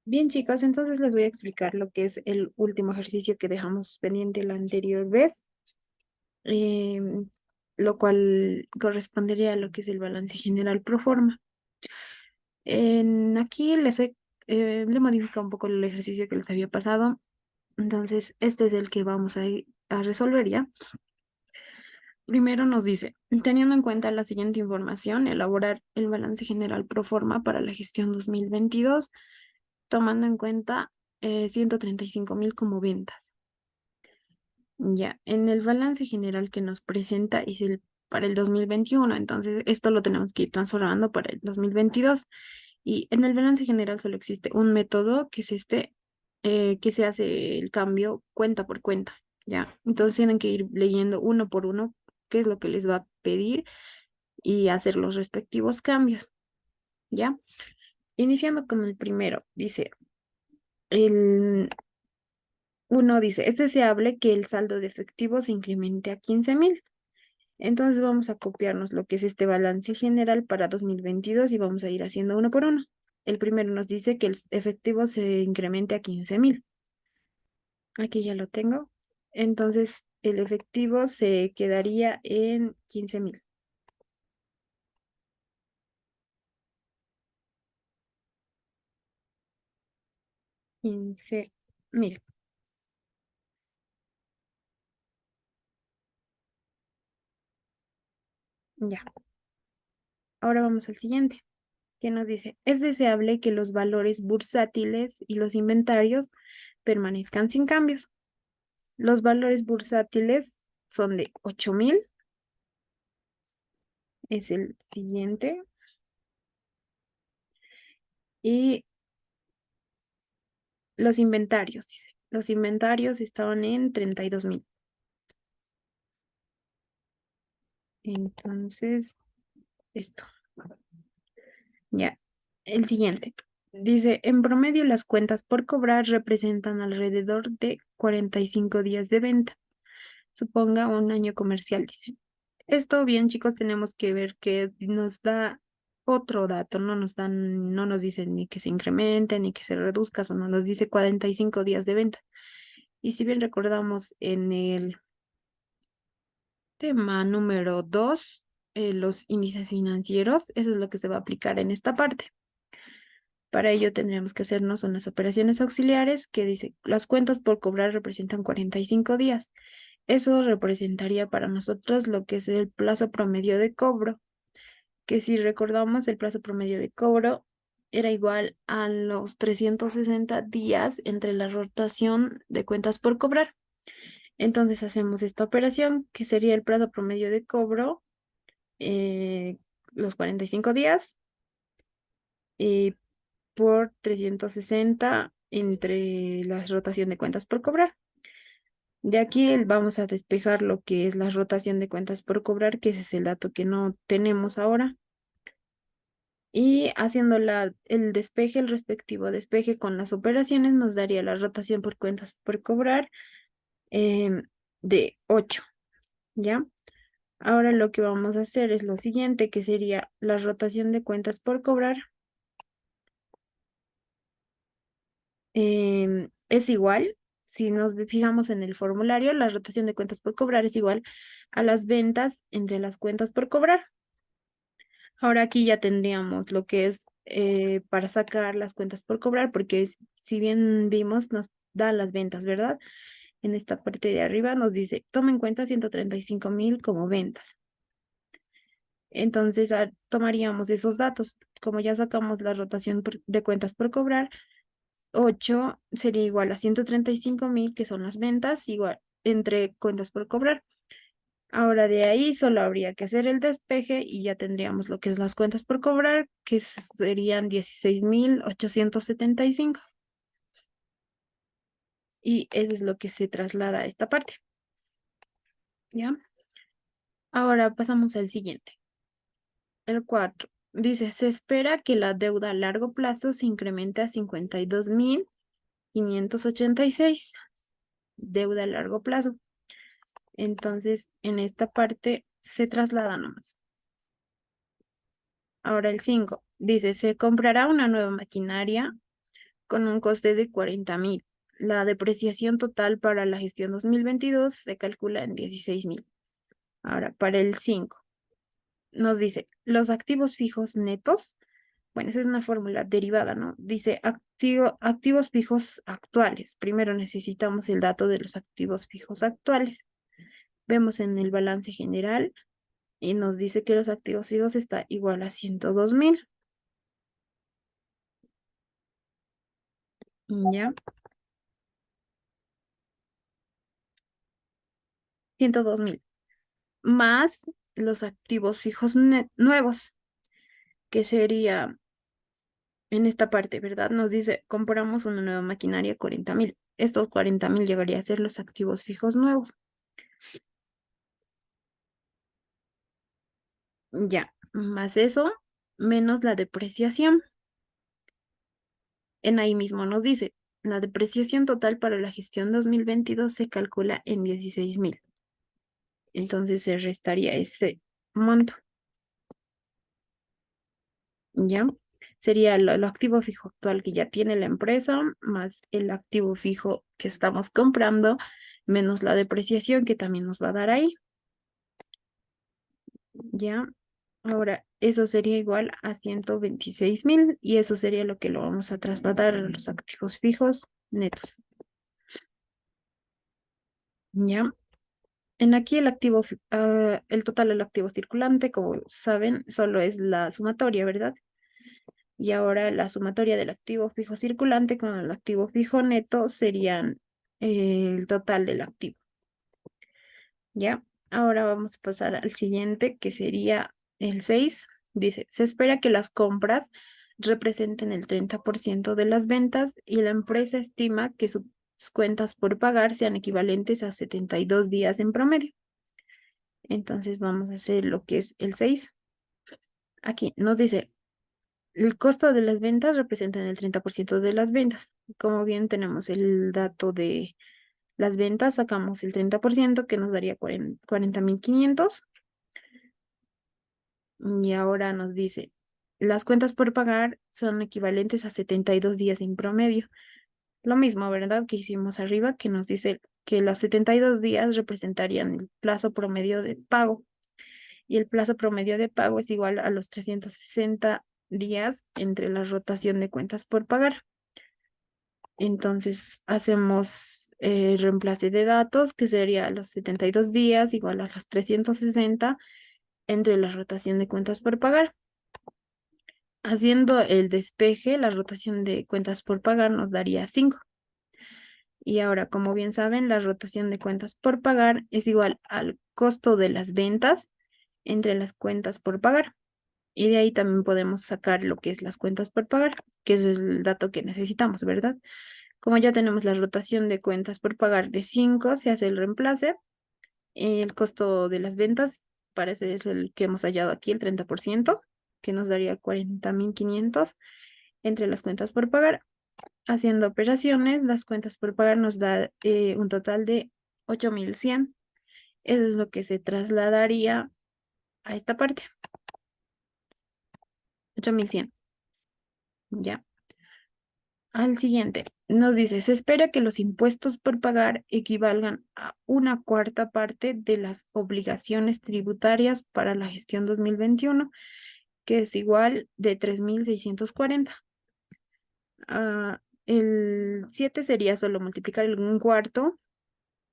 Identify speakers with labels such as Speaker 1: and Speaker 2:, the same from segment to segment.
Speaker 1: Bien, chicos, entonces les voy a explicar lo que es el último ejercicio que dejamos pendiente la anterior vez, em, lo cual correspondería a lo que es el balance general pro forma. Aquí le he modificado un poco el ejercicio que les había pasado, entonces este es el que vamos a resolver ya. Primero nos dice, teniendo en cuenta la siguiente información, elaborar el balance general pro forma para la gestión 2022, tomando en cuenta 135.000 como ventas. Ya, en el balance general que nos presenta es para el 2021, entonces esto lo tenemos que ir transformando para el 2022. Y en el balance general solo existe un método que es que se hace el cambio cuenta por cuenta, ¿ya? Entonces tienen que ir leyendo uno por uno qué es lo que les va a pedir y hacer los respectivos cambios, ¿ya? Iniciando con el primero, dice, el uno dice, es deseable que el saldo de efectivo se incremente a 15.000. Entonces vamos a copiarnos lo que es este balance general para 2022 y vamos a ir haciendo uno por uno. El primero nos dice que el efectivo se incremente a 15.000. Aquí ya lo tengo. Entonces el efectivo se quedaría en 15.000. 15.000. Ya. Ahora vamos al siguiente, que nos dice, es deseable que los valores bursátiles y los inventarios permanezcan sin cambios. Los valores bursátiles son de 8.000, es el siguiente. Y los inventarios, dice. Los inventarios estaban en 32.000. Entonces, esto. Ya. El siguiente. Dice, en promedio las cuentas por cobrar representan alrededor de 45 días de venta. Suponga un año comercial, dice. Esto bien, chicos, tenemos que ver que nos da otro dato, no nos dice ni que se incremente, ni que se reduzca, solo nos dice 45 días de venta. Y si bien recordamos en el tema número 2, los índices financieros, eso es lo que se va a aplicar en esta parte. Para ello tendríamos que hacernos unas operaciones auxiliares que dice, las cuentas por cobrar representan 45 días. Eso representaría para nosotros lo que es el plazo promedio de cobro, que si recordamos el plazo promedio de cobro era igual a los 360 días entre la rotación de cuentas por cobrar. Entonces hacemos esta operación, que sería el plazo promedio de cobro, eh, los 45 días, y por 360 entre la rotación de cuentas por cobrar. De aquí vamos a despejar lo que es la rotación de cuentas por cobrar, que ese es el dato que no tenemos ahora. Y haciendo el despeje, el respectivo despeje con las operaciones, nos daría la rotación por cuentas por cobrar de 8, ¿ya? Ahora lo que vamos a hacer es lo siguiente, que sería la rotación de cuentas por cobrar. Es igual, si nos fijamos en el formulario, la rotación de cuentas por cobrar es igual a las ventas entre las cuentas por cobrar. Ahora aquí ya tendríamos lo que es para sacar las cuentas por cobrar, porque si bien vimos, nos da las ventas, ¿verdad? En esta parte de arriba nos dice, toma en cuenta 135.000 como ventas. Entonces tomaríamos esos datos. Como ya sacamos la rotación de cuentas por cobrar, 8 sería igual a 135.000, que son las ventas, igual entre cuentas por cobrar. Ahora de ahí solo habría que hacer el despeje y ya tendríamos lo que es las cuentas por cobrar, que serían 16.875. Y eso es lo que se traslada a esta parte. ¿Ya? Ahora pasamos al siguiente. El 4 dice, se espera que la deuda a largo plazo se incremente a 52.586. Deuda a largo plazo. Entonces, en esta parte se traslada nomás. Ahora el 5 dice, se comprará una nueva maquinaria con un coste de 40.000. La depreciación total para la gestión 2022 se calcula en 16.000. Ahora, para el 5, nos dice los activos fijos netos. Bueno, esa es una fórmula derivada, ¿no? Dice activos fijos actuales. Primero necesitamos el dato de los activos fijos actuales. Vemos en el balance general y nos dice que los activos fijos está igual a 102.000. ¿Ya? 102.000. Más los activos fijos nuevos, que sería en esta parte, ¿verdad? Nos dice, compramos una nueva maquinaria 40.000. Estos 40.000 llegaría a ser los activos fijos nuevos. Ya, más eso, menos la depreciación. En ahí mismo nos dice, la depreciación total para la gestión 2022 se calcula en 16.000. Entonces se restaría ese monto, ¿ya? Sería lo activo fijo actual que ya tiene la empresa, más el activo fijo que estamos comprando, menos la depreciación que también nos va a dar ahí, ¿ya? Ahora, eso sería igual a 126.000 y eso sería lo que lo vamos a trasladar a los activos fijos netos, ¿ya? En aquí el el total del activo circulante, como saben, solo es la sumatoria, ¿verdad? Y ahora la sumatoria del activo fijo circulante con el activo fijo neto serían el total del activo, ¿ya? Ahora vamos a pasar al siguiente, que sería el 6. Dice, se espera que las compras representen el 30% de las ventas y la empresa estima que sus cuentas por pagar sean equivalentes a 72 días en promedio. Entonces vamos a hacer lo que es el 6. Aquí nos dice, el costo de las ventas representa el 30% de las ventas. Como bien tenemos el dato de las ventas, sacamos el 30% que nos daría 40.500. Y ahora nos dice, las cuentas por pagar son equivalentes a 72 días en promedio. Lo mismo, ¿verdad? Que hicimos arriba, que nos dice que los 72 días representarían el plazo promedio de pago. Y el plazo promedio de pago es igual a los 360 días entre la rotación de cuentas por pagar. Entonces hacemos reemplace de datos, que sería los 72 días igual a los 360 entre la rotación de cuentas por pagar. Haciendo el despeje, la rotación de cuentas por pagar nos daría 5. Y ahora, como bien saben, la rotación de cuentas por pagar es igual al costo de las ventas entre las cuentas por pagar. Y de ahí también podemos sacar lo que es las cuentas por pagar, que es el dato que necesitamos, ¿verdad? Como ya tenemos la rotación de cuentas por pagar de 5, se hace el reemplace. El costo de las ventas parece es el que hemos hallado aquí, el 30%, que nos daría 40.500 entre las cuentas por pagar. Haciendo operaciones, las cuentas por pagar nos da un total de 8.100. Eso es lo que se trasladaría a esta parte, 8.100. Ya. Al siguiente, nos dice, se espera que los impuestos por pagar equivalgan a una cuarta parte de las obligaciones tributarias para la gestión 2021, que es igual de 3.640. El 7 sería solo multiplicar el 1/4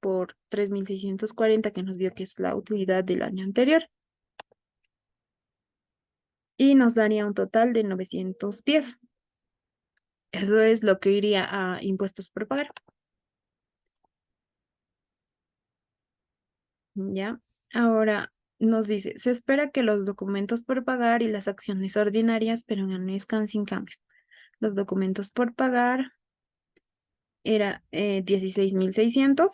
Speaker 1: por 3.640 que nos dio que es la utilidad del año anterior y nos daría un total de 910. Eso es lo que iría a impuestos por pagar. ¿Ya? Ahora nos dice, se espera que los documentos por pagar y las acciones ordinarias permanezcan sin cambios. Los documentos por pagar era 16.600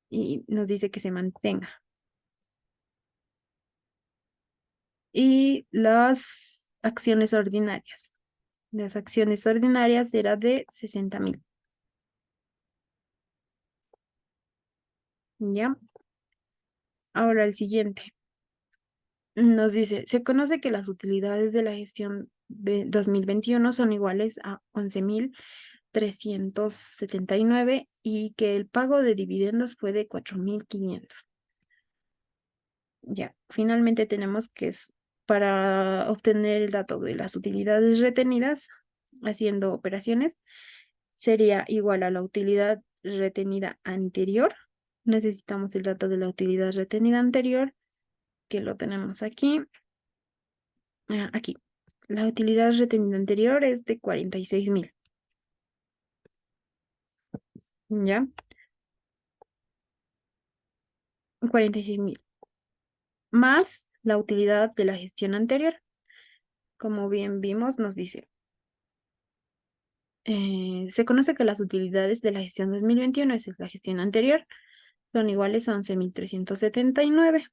Speaker 1: y nos dice que se mantenga. Y las acciones ordinarias era de 60.000. ¿Ya? Ahora el siguiente. Nos dice, se conoce que las utilidades de la gestión 2021 son iguales a 11.379 y que el pago de dividendos fue de 4.500. Ya, finalmente tenemos que es para obtener el dato de las utilidades retenidas haciendo operaciones, sería igual a la utilidad retenida anterior. Necesitamos el dato de la utilidad retenida anterior, que lo tenemos aquí. Aquí. La utilidad retenida anterior es de 46.000. ¿Ya? 46.000. Más la utilidad de la gestión anterior. Como bien vimos, nos dice, se conoce que las utilidades de la gestión 2021, esa es la gestión anterior, son iguales a 11.379.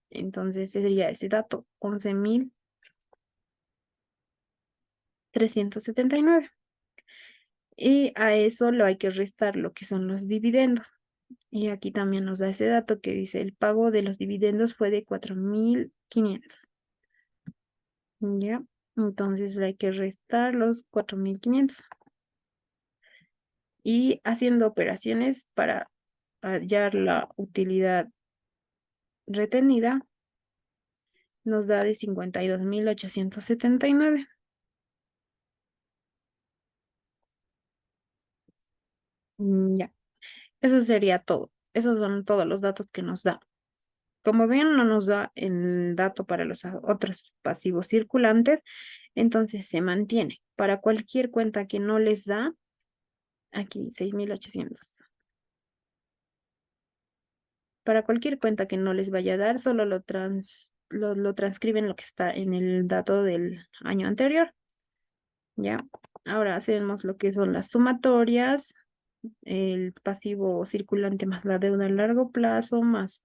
Speaker 1: Entonces sería ese dato, 11.379. Y a eso lo hay que restar lo que son los dividendos. Y aquí también nos da ese dato que dice el pago de los dividendos fue de 4.500. ¿Ya? Entonces hay que restar los 4.500. Y haciendo operaciones para hallar la utilidad retenida, nos da de 52.879. Ya, eso sería todo. Esos son todos los datos que nos da. Como ven, no nos da el dato para los otros pasivos circulantes, entonces se mantiene. Para cualquier cuenta que no les da, aquí 6.800. Para cualquier cuenta que no les vaya a dar, solo lo transcriben lo que está en el dato del año anterior. ¿Ya? Ahora hacemos lo que son las sumatorias, el pasivo circulante más la deuda a largo plazo, más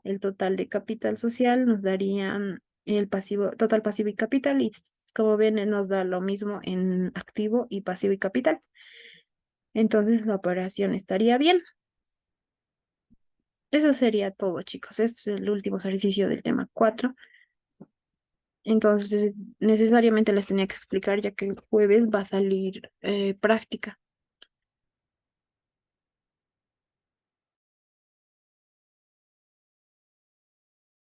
Speaker 1: el total de capital social, nos darían el pasivo, total pasivo y capital, y como ven, nos da lo mismo en activo y pasivo y capital. Entonces la operación estaría bien. Eso sería todo, chicos. Este es el último ejercicio del tema 4. Entonces, necesariamente les tenía que explicar ya que el jueves va a salir práctica.